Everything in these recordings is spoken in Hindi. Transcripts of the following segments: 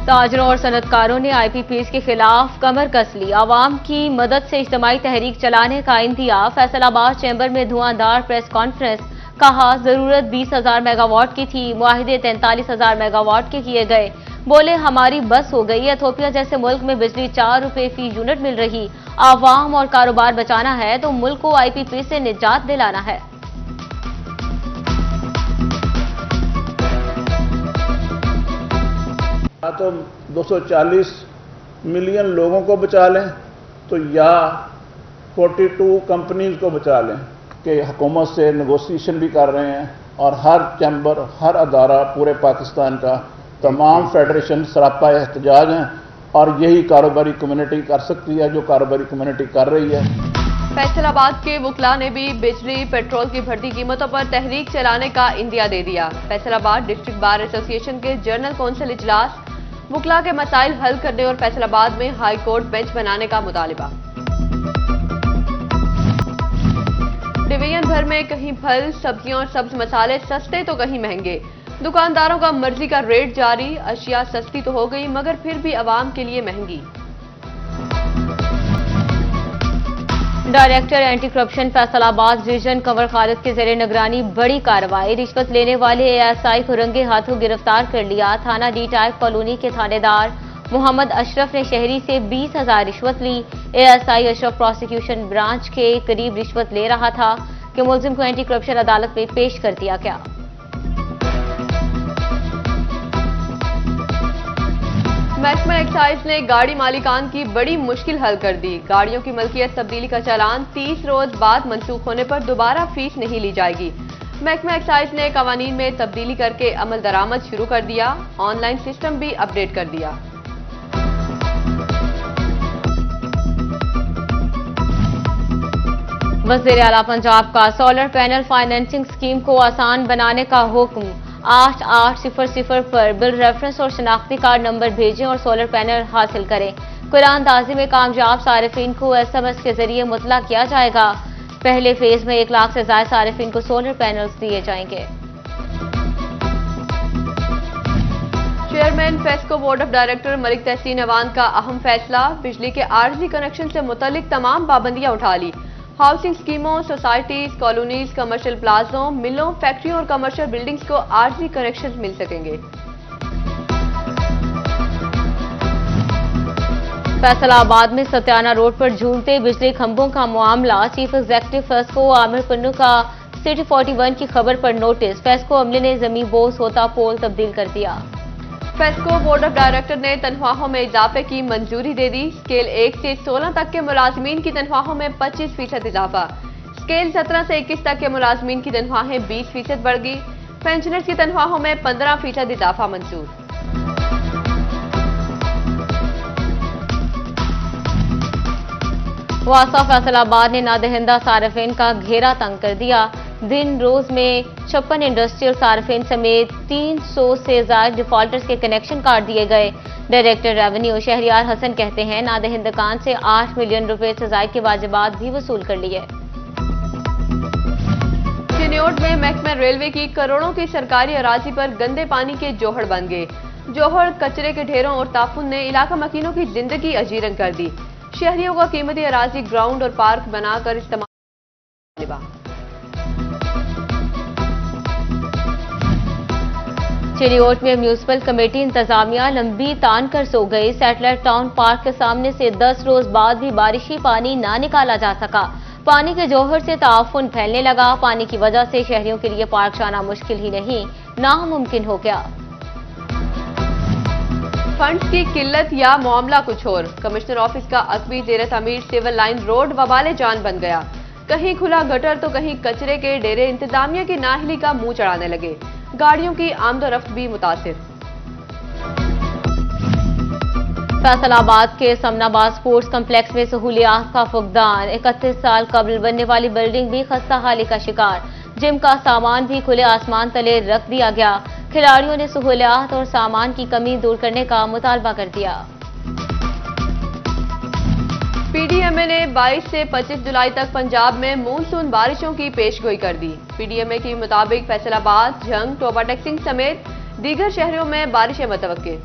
ताजरों और सनतकारों ने IPPs के खिलाफ कमर कस ली। आवाम की मदद से इज्तिमाई तहरीक चलाने का इंदिया। फैसलाबाद चैम्बर में धुआंधार प्रेस कॉन्फ्रेंस। कहा जरूरत 20,000 मेगावाट की थी, मुआहिदे 43,000 मेगावाट के किए गए। बोले हमारी बस हो गई। इथियोपिया जैसे मुल्क में बिजली 4 रुपए फी यूनिट मिल रही। आवाम और कारोबार बचाना है तो मुल्क को IPP से निजात दिलाना है। तो 240 मिलियन लोगों को बचा लें तो या 42 कंपनीज को बचा लें कि हुकूमत से नेगोशिएशन भी कर रहे हैं और हर चैम्बर, हर अदारा पूरे पाकिस्तान का, तमाम फेडरेशन सरापा एहतजाज हैं और यही कारोबारी कम्युनिटी कर सकती है जो कारोबारी कम्युनिटी कर रही है। फैसलाबाद के वकला ने भी बिजली पेट्रोल की बढ़ती कीमतों पर तहरीक चलाने का इंदिया दे दिया। फैसलाबाद डिस्ट्रिक्ट बार एसोसिएशन के जनरल कौंसिल इजलास, वकला के मसाइल हल करने और फैसलाबाद में हाई कोर्ट बेंच बनाने का मुतालिबा। डिवीजन भर में कहीं फल, सब्जियां और सब्ज मसाले सस्ते तो कहीं महंगे। दुकानदारों का मर्जी का रेट जारी। अशिया सस्ती तो हो गई मगर फिर भी आवाम के लिए महंगी। Director anti corruption Faisalabad region Kanwar Khalid के जेर निगरानी बड़ी कार्रवाई। रिश्वत लेने वाले ASI को रंगे हाथों गिरफ्तार कर लिया। थाना डी टाइप कॉलोनी के थानेदार मोहम्मद अशरफ ने शहरी से 20,000 रिश्वत ली। ASI अशरफ प्रोसिक्यूशन ब्रांच के करीब रिश्वत ले रहा था कि मुलजिम को एंटी करप्शन अदालत में पेश कर दिया गया। महकमा एक्साइज ने गाड़ी मालिकान की बड़ी मुश्किल हल कर दी। गाड़ियों की मलकियत तब्दीली का चालान 30 रोज बाद मंसूख होने पर दोबारा फीस नहीं ली जाएगी। महकमा एक्साइज ने कवानीन में तब्दीली करके अमल दरामद शुरू कर दिया। ऑनलाइन सिस्टम भी अपडेट कर दिया। वज़ीर आला पंजाब का सोलर पैनल फाइनेंसिंग स्कीम को आसान बनाने का हुक्म। 8800 पर बिल रेफरेंस और शनाख्ती कार्ड नंबर भेजें और सोलर पैनल हासिल करें। कुरानदाजी में कामयाब सारिफिन को SMS के जरिए मुतला किया जाएगा। पहले फेज में 1 लाख से ज्यादा सारिफिन को सोलर पैनल्स दिए जाएंगे। Chairman FESCO board of director Malik Tehseen Awan का अहम फैसला। बिजली के आर्जी कनेक्शन से मुतल्लिक तमाम पाबंदियां उठा ली। हाउसिंग स्कीमों, सोसाइटीज, कॉलोनीज, कमर्शियल प्लाजों, मिलों, फैक्ट्रियों और कमर्शियल बिल्डिंग्स को आर्जी कनेक्शन मिल सकेंगे। फैसलाबाद में सत्याना रोड पर झूलते बिजली खंभों का मामला। Chief executive FESCO Aamir Pannu का सिटी 41 की खबर पर नोटिस। फेस्को अमले ने जमीन बोस होता पोल तब्दील कर दिया। फेस्को बोर्ड ऑफ डायरेक्टर ने तनख्वाहों में इजाफे की मंजूरी दे दी। स्केल 1 से 16 तक के मुलाजमीन की तनख्वाहों में 25% इजाफा। स्केल 17 से 21 तक के मुलाजमीन की तनख्वाहें 20% बढ़ गई। पेंशनर्स की तनख्वाहों में 15% इजाफा मंजूर। वासा फैसलाबाद ने नादहिंदा सारिफिन का घेरा तंग कर दिया। दिन रोज में 56 इंडस्ट्रियल सारिफिन समेत 300 से ज्यादा डिफॉल्टर्स के कनेक्शन काट दिए गए। डायरेक्टर रेवेन्यू शहरियार हसन कहते हैं नादहिंदकान से 8 मिलियन रुपए से ज्यादा के वाजिबात भी वसूल कर लिए। चिन्योट में महकमा रेलवे की करोड़ों की सरकारी अराजी पर गंदे पानी के जोहड़ बन गए। जोहड़, कचरे के ढेरों और ताफुन ने इलाका मकीनों की जिंदगी अजीरन कर दी। शहरियों का कीमती अराजी ग्राउंड और पार्क बनाकर इस्तेमाल। चिन्योट में म्यूनिसिपल कमेटी इंतजामिया लंबी तान कर सो गई। सैटेलाइट टाउन पार्क के सामने से 10 रोज बाद भी बारिशी पानी ना निकाला जा सका। पानी के जोहर से ताफुन फैलने लगा। पानी की वजह से शहरियों के लिए पार्क जाना मुश्किल ही नहीं, नामुमकिन हो गया। फंड्स की किल्लत या मामला कुछ और। कमिश्नर ऑफिस का अकबी जेर तमीर सिविल लाइन रोड वबाले जान बन गया। कहीं खुला गटर तो कहीं कचरे के डेरे इंतजामिया की नाहली का मुंह चढ़ाने लगे। गाड़ियों की आमदोरफ्त भी मुतासिर। फैसलाबाद के समनाबाद स्पोर्ट्स कम्प्लेक्स में सहूलियात का फुकदान। 31 साल कबल बनने वाली बिल्डिंग भी खस्ता हाली का शिकार। जिम का सामान भी खुले आसमान तले रख दिया गया। खिलाड़ियों ने सहूलियात और सामान की कमी दूर करने का मुतालबा कर दिया। पीडीएमए ने 22 से 25 जुलाई तक पंजाब में मानसून बारिशों की पेशगोई कर दी। पीडीएमए के मुताबिक फैसलाबाद, झंग, टोबा टेक्सिंग समेत दीगर शहरों में बारिशें मुतवक्के।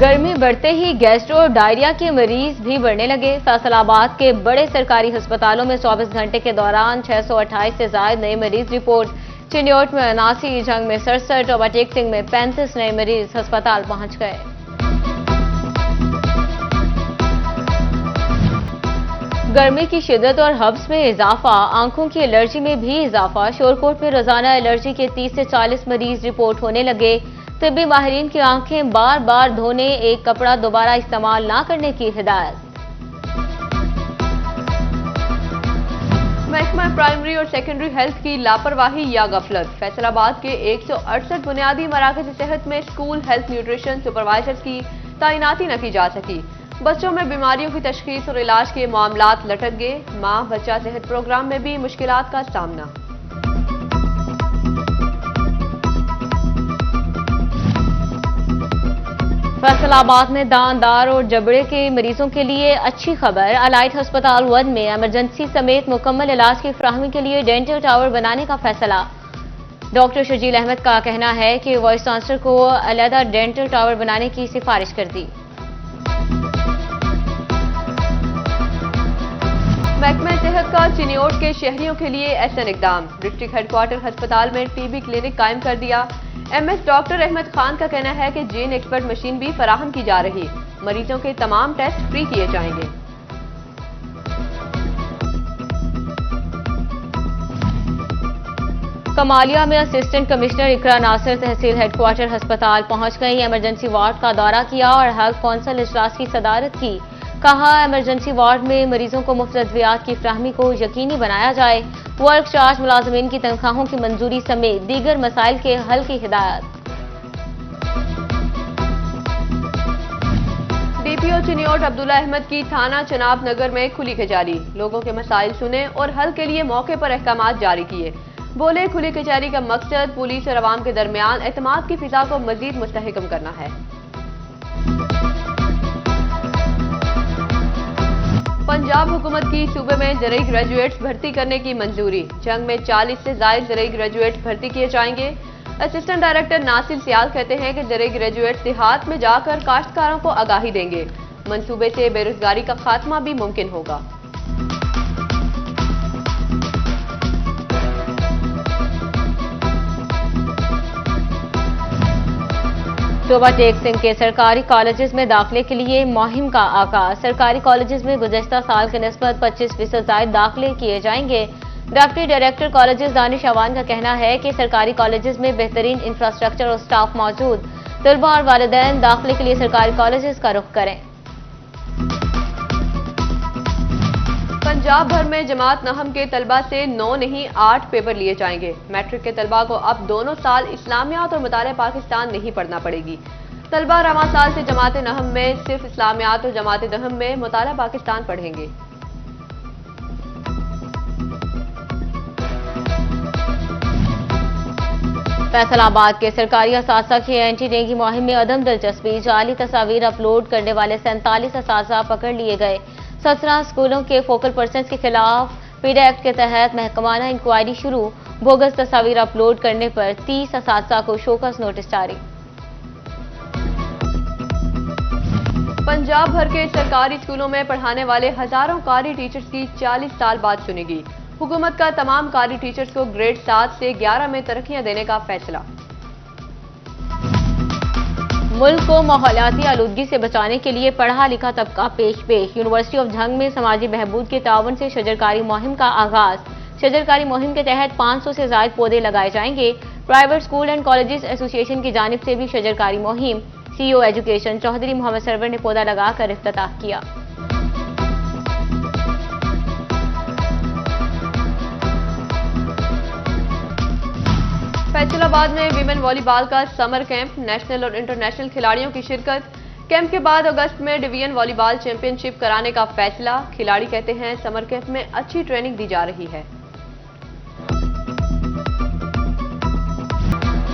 गर्मी बढ़ते ही गैस्ट्रो और डायरिया के मरीज भी बढ़ने लगे। फैसलाबाद के बड़े सरकारी अस्पतालों में 24 घंटे के दौरान 628 से ज्यादा नए मरीज रिपोर्ट। चिन्योट में 79, जंग में 67 और बटेक सिंह में 35 नए मरीज अस्पताल पहुंच गए। गर्मी की शिद्दत और हब्स में इजाफा, आंखों की एलर्जी में भी इजाफा। शोरकोट में रोजाना एलर्जी के 30 से 40 मरीज रिपोर्ट होने लगे। तिब्बी माहिरीन की आंखें बार बार धोने, एक कपड़ा दोबारा इस्तेमाल ना करने की हिदायत। महकमा प्राइमरी और सेकेंडरी हेल्थ की लापरवाही या गफलत। फैसलाबाद के 168 बुनियादी मराकज सेहत में स्कूल हेल्थ न्यूट्रिशन सुपरवाइजर्स की तैनाती न की जा सकी। बच्चों में बीमारियों की तशखीस और इलाज के मामलात लटक गए। मां बच्चा सेहत प्रोग्राम में भी मुश्किलात का सामना। फैसलाबाद में दांदार और जबड़े के मरीजों के लिए अच्छी खबर। अलाइट अस्पताल 1 में इमरजेंसी समेत मुकम्मल इलाज की फ्राहमी के लिए डेंटल टावर बनाने का फैसला। डॉक्टर शजील अहमद का कहना है कि वाइस चांसलर को अलहदा डेंटल टावर बनाने की सिफारिश कर दी। महकमा सेहत का चिन्योट के शहरियों के लिए एहसन इकदाम। डिस्ट्रिक्ट हेडक्वार्टर अस्पताल में टीबी क्लिनिक कायम कर दिया। एमएस डॉक्टर अहमद खान का कहना है कि जीन एक्सपर्ट मशीन भी फराहम की जा रही। मरीजों के तमाम टेस्ट फ्री किए जाएंगे। कमालिया में असिस्टेंट कमिश्नर इकरा नासिर तहसील हेडक्वार्टर अस्पताल पहुंच गई। इमरजेंसी वार्ड का दौरा किया और हेल्थ कौंसिल इजलास की सदारत की। कहा, इमरजेंसी वार्ड में मरीजों को मुफ्त अद्वियात की फ्राहमी को यकीनी बनाया जाए। वर्क चार्ज मुलाजमीन की तनख्वाहों की मंजूरी समेत दीगर मसाइल के हल की हिदायत। डीपीओ चिन्योट अब्दुल्ला अहमद की थाना चनाब नगर में खुली कचहरी। लोगों के मसाइल सुने और हल के लिए मौके पर अहकामात जारी किए। बोले, खुली कचहरी का मकसद पुलिस और अवाम के दरमियान एतमाद की फिजा को मजीद मुस्तहकम करना है। पंजाब हुकूमत की सूबे में ज़रई ग्रेजुएट्स भर्ती करने की मंजूरी। जंग में 40 से ज़ायद ज़रई ग्रेजुएट्स भर्ती किए जाएंगे। असिस्टेंट डायरेक्टर नासिर सियाल कहते हैं कि ज़रई ग्रेजुएट्स देहात में जाकर काश्तकारों को आगाही देंगे। मंसूबे से बेरोजगारी का खात्मा भी मुमकिन होगा। टोबा टेक सिंह के सरकारी कॉलेजेस में दाखिले के लिए मुहिम का आगाज। सरकारी कॉलेजेस में गुज़श्ता साल के निस्बत 25% ज़ायद दाखिले किए जाएंगे। Deputy director colleges Danish Awan का कहना है कि सरकारी कॉलेजेस में बेहतरीन इंफ्रास्ट्रक्चर और स्टाफ मौजूद। तलबा और वालिदैन दाखिले के लिए सरकारी कॉलेजेस का रुख करें। पंजाब भर में जमात नहम के तलबा से 9 नहीं 8 पेपर लिए जाएंगे। मैट्रिक के तलबा को अब दोनों साल इस्लामियात और मुताले पाकिस्तान नहीं पढ़ना पड़ेगी। तलबा रवां साल से जमात नहम में सिर्फ इस्लामियात और जमात नहम में मुताले पाकिस्तान पढ़ेंगे। फैसलाबाद के सरकारी असासा की एंटी डेंगी मुहिम में अदम दिलचस्पी। जाली तस्वीर अपलोड करने वाले 47 असासा पकड़ लिए गए। 17 स्कूलों के फोकल पर्सन के खिलाफ पीडा एक्ट के तहत महकमाना इंक्वायरी शुरू। बोगस तस्वीर अपलोड करने पर 30 असातिज़ा को शोकस नोटिस जारी। पंजाब भर के सरकारी स्कूलों में पढ़ाने वाले हजारों कारी टीचर्स की 40 साल बाद सुनेगी। हुकूमत का तमाम कारी टीचर्स को ग्रेड 7 से 11 में तरक्कियां देने का फैसला। मुल्क को माहौलियाती आलूदगी से बचाने के लिए पढ़ा लिखा तबका पेश। यूनिवर्सिटी ऑफ झंग में समाजी बहबूद के ताउन से शजरकारी मुहिम का आगाज। शजरकारी मुहिम के तहत 500 से ज्यादा पौधे लगाए जाएंगे। Private school and colleges association की जानिब से भी शजरकारी मुहिम। सीईओ एजुकेशन चौधरी मोहम्मद सरवर ने पौधा लगाकर इफ्तिताह किया। फैसलाबाद में विमेन वॉलीबॉल का समर कैंप। नेशनल और इंटरनेशनल खिलाड़ियों की शिरकत। कैंप के बाद अगस्त में डिवीजन वॉलीबॉल चैंपियनशिप कराने का फैसला। खिलाड़ी कहते हैं समर कैंप में अच्छी ट्रेनिंग दी जा रही है।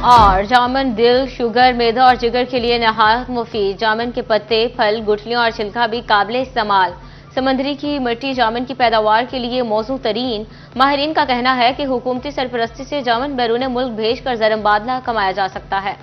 और जामुन दिल, शुगर, मैदा और जिगर के लिए नहायत मुफीद। जामुन के पत्ते, फल, गुठलियां और छिलका भी काबिल इस्तेमाल। समंदरी की मिट्टी जामुन की पैदावार के लिए मौजू तरीन। माहिरीन का कहना है कि हुकूमती सरपरस्ती से जामुन बैरून मुल्क भेजकर ज़रमबादला कमाया जा सकता है।